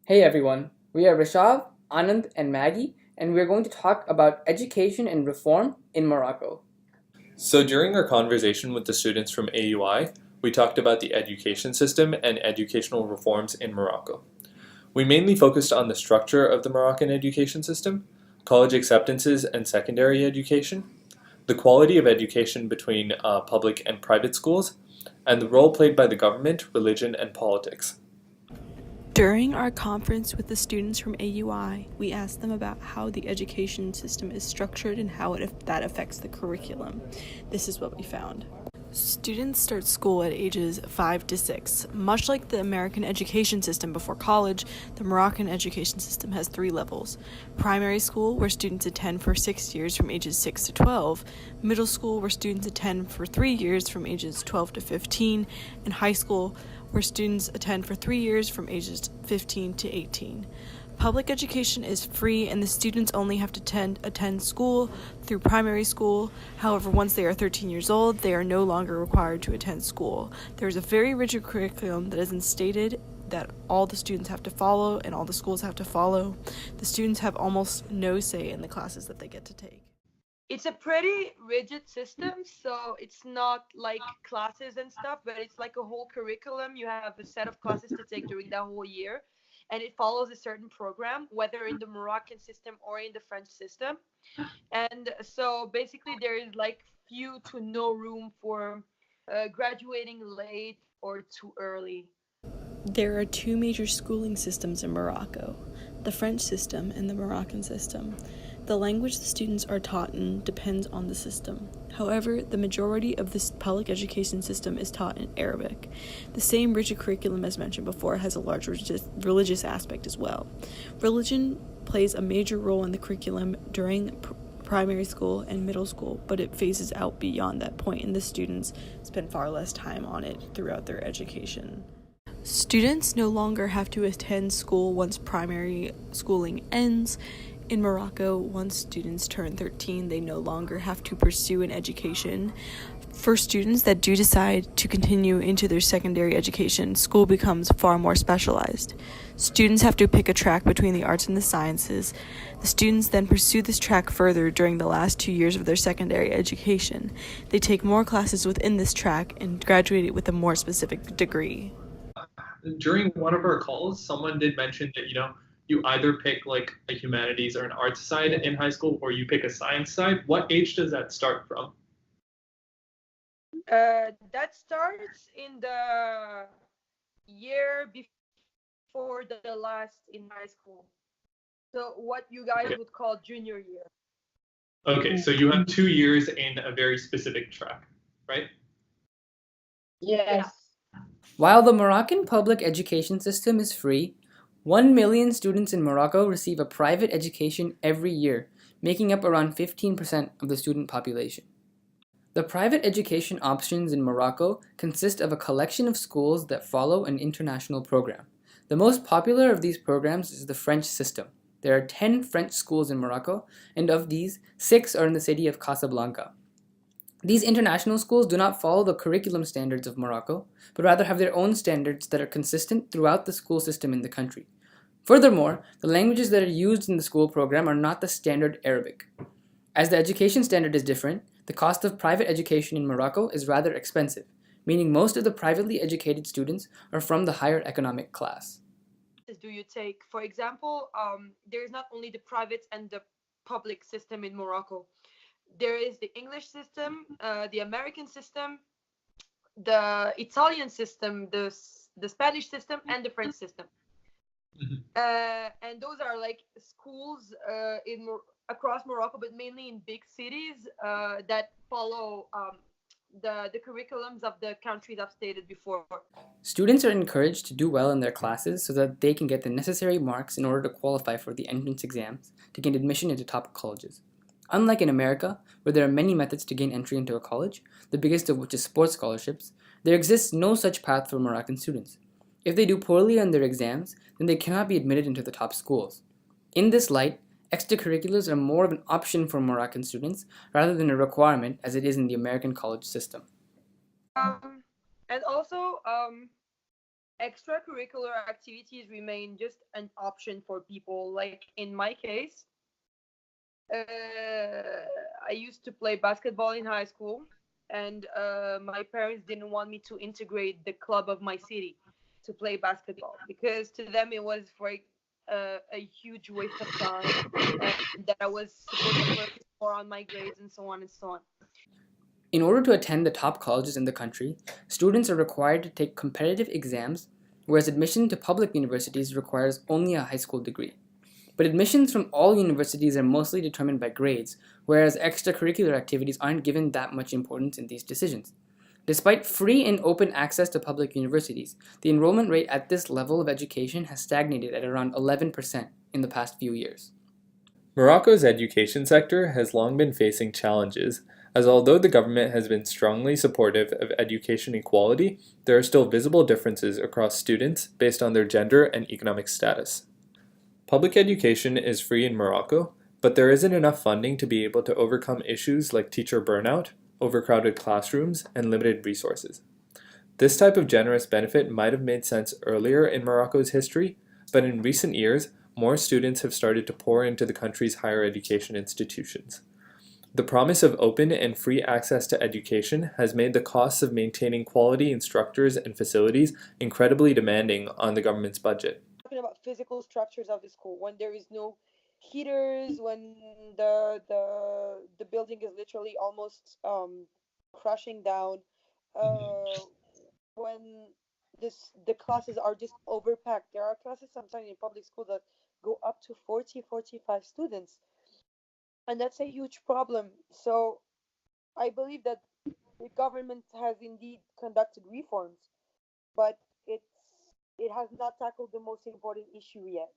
Hey everyone, we are Rishav, Anand, and Maggie, and we are going to talk about education and reform in Morocco. So during our conversation with the students from AUI, we talked about the education system and educational reforms in Morocco. We mainly focused on the structure of the Moroccan education system, college acceptances and secondary education, the quality of education between public and private schools, and the role played by the government, religion, and politics. During our conference with the students from AUI, we asked them about how the education system is structured and how that affects the curriculum. This is what we found. Students start school at ages 5 to 6. Much like the American education system before college, the Moroccan education system has 3 levels. Primary school, where students attend for 6 years from ages 6 to 12, middle school, where students attend for 3 years from ages 12 to 15, and high school, where students attend for 3 years from ages 15 to 18. Public education is free, and the students only have to attend school through primary school. However, once they are 13 years old, they are no longer required to attend school. There is a very rigid curriculum that is instated that all the students have to follow and all the schools have to follow. The students have almost no say in the classes that they get to take. It's a pretty rigid system, so it's not like classes and stuff, but it's like a whole curriculum. You have a set of classes to take during that whole year, and it follows a certain program, whether in the Moroccan system or in the French system. And so basically, there is like few to no room for graduating late or too early. There are two major schooling systems in Morocco, the French system and the Moroccan system. The language the students are taught in depends on the system. However, the majority of this public education system is taught in Arabic. The same rigid curriculum as mentioned before has a large religious aspect as well. Religion plays a major role in the curriculum during primary school and middle school, but it phases out beyond that point, and the students spend far less time on it throughout their education. Students no longer have to attend school once primary schooling ends. In Morocco, once students turn 13, they no longer have to pursue an education. For students that do decide to continue into their secondary education, school becomes far more specialized. Students have to pick a track between the arts and the sciences. The students then pursue this track further during the last 2 years of their secondary education. They take more classes within this track and graduate with a more specific degree. During one of our calls, someone did mention that you either pick like a humanities or an arts side in high school, or you pick a science side. What age does that start from? That starts in the year before the last in high school. So what you guys Okay. would call junior year. Okay, so you have 2 years in a very specific track, right? Yeah. Yes. While the Moroccan public education system is free, 1 million students in Morocco receive a private education every year, making up around 15% of the student population. The private education options in Morocco consist of a collection of schools that follow an international program. The most popular of these programs is the French system. There are 10 French schools in Morocco, and of these, 6 are in the city of Casablanca. These international schools do not follow the curriculum standards of Morocco, but rather have their own standards that are consistent throughout the school system in the country. Furthermore, the languages that are used in the school program are not the standard Arabic. As the education standard is different, the cost of private education in Morocco is rather expensive, meaning most of the privately educated students are from the higher economic class. Do you take, for example, there is not only the private and the public system in Morocco. There is the English system, the American system, the Italian system, the Spanish system, and the French system. Mhm. And those are like schools across Morocco, but mainly in big cities that follow the curriculums of the countries I've stated before. Students are encouraged to do well in their classes so that they can get the necessary marks in order to qualify for the entrance exams to gain admission into top colleges. Unlike in America, where there are many methods to gain entry into a college, the biggest of which is sports scholarships, there exists no such path for Moroccan students. If they do poorly on their exams, then they cannot be admitted into the top schools. In this light, extracurriculars are more of an option for Moroccan students rather than a requirement as it is in the American college system. And also, extracurricular activities remain just an option for people. Like in my case, I used to play basketball in high school, and my parents didn't want me to integrate the club of my city to play basketball because to them it was like a huge waste of time, and that I was supposed to focus more on my grades and so on and so on. In order to attend the top colleges in the country, students are required to take competitive exams, whereas admission to public universities requires only a high school degree. But admissions from all universities are mostly determined by grades, whereas extracurricular activities aren't given that much importance in these decisions. Despite free and open access to public universities, the enrollment rate at this level of education has stagnated at around 11% in the past few years. Morocco's education sector has long been facing challenges, as although the government has been strongly supportive of education equality, there are still visible differences across students based on their gender and economic status. Public education is free in Morocco, but there isn't enough funding to be able to overcome issues like teacher burnout, overcrowded classrooms, and limited resources. This type of generous benefit might have made sense earlier in Morocco's history, but in recent years, more students have started to pour into the country's higher education institutions. The promise of open and free access to education has made the costs of maintaining quality instructors and facilities incredibly demanding on the government's budget. Talking about physical structures of the school when there is no heaters, when the building is literally almost crushing down, uh, when the classes are just overpacked. There are classes sometimes in public school that go up to 40-45 students, and that's a huge problem. So I believe that the government has indeed conducted reforms, but it has not tackled the most important issue yet.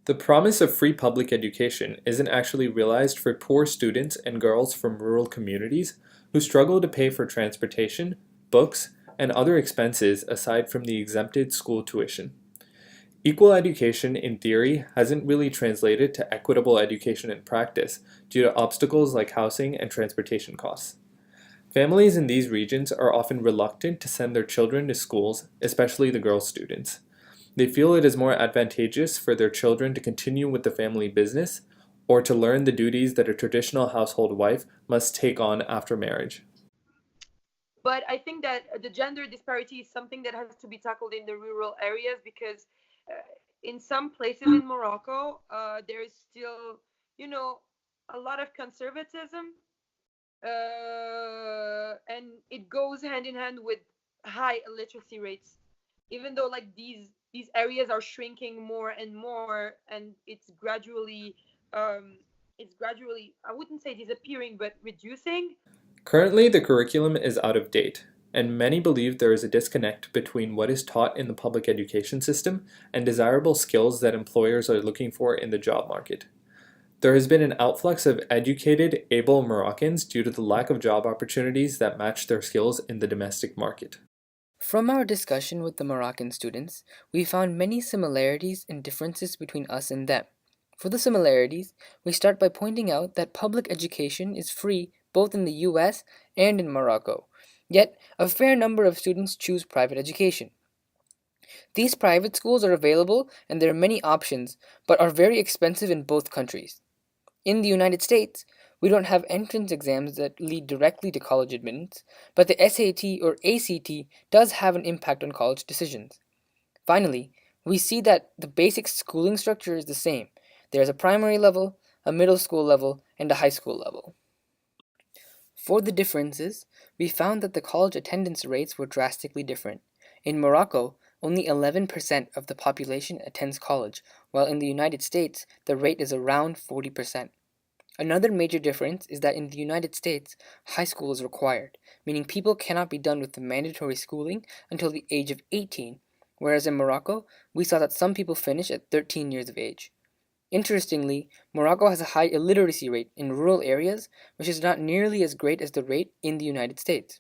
The promise of free public education isn't actually realized for poor students and girls from rural communities who struggle to pay for transportation, books, and other expenses aside from the exempted school tuition. Equal education in theory hasn't really translated to equitable education in practice due to obstacles like housing and transportation costs. Families in these regions are often reluctant to send their children to schools, especially the girl students. They feel it is more advantageous for their children to continue with the family business or to learn the duties that a traditional household wife must take on after marriage. But I think that the gender disparity is something that has to be tackled in the rural areas because uh, in some places in Morocco, there is still, you know, a lot of conservatism, and it goes hand in hand with high illiteracy rates. Even though like these areas are shrinking more and more, and it's gradually, I wouldn't say disappearing, but reducing. Currently, the curriculum is out of date, and many believe there is a disconnect between what is taught in the public education system and desirable skills that employers are looking for in the job market. There has been an outflux of educated, able Moroccans due to the lack of job opportunities that match their skills in the domestic market. From our discussion with the Moroccan students, we found many similarities and differences between us and them. For the similarities, we start by pointing out that public education is free both in the US and in Morocco, yet a fair number of students choose private education. These private schools are available and there are many options, but are very expensive in both countries. In the United States, we don't have entrance exams that lead directly to college admittance, but the SAT or ACT does have an impact on college decisions. Finally, we see that the basic schooling structure is the same. There is a primary level, a middle school level, and a high school level. For the differences, we found that the college attendance rates were drastically different. In Morocco, only 11% of the population attends college, while in the United States, the rate is around 40%. Another major difference is that in the United States, high school is required, meaning people cannot be done with the mandatory schooling until the age of 18, whereas in Morocco, we saw that some people finish at 13 years of age. Interestingly, Morocco has a high illiteracy rate in rural areas, which is not nearly as great as the rate in the United States.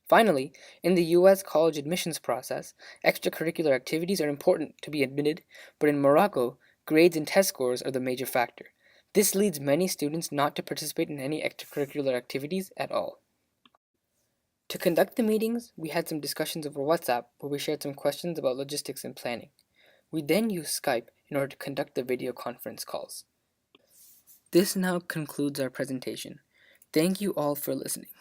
Finally, in the US college admissions process, extracurricular activities are important to be admitted, but in Morocco, grades and test scores are the major factor. This leads many students not to participate in any extracurricular activities at all. To conduct the meetings, we had some discussions over WhatsApp where we shared some questions about logistics and planning. We then used Skype in order to conduct the video conference calls. This now concludes our presentation. Thank you all for listening.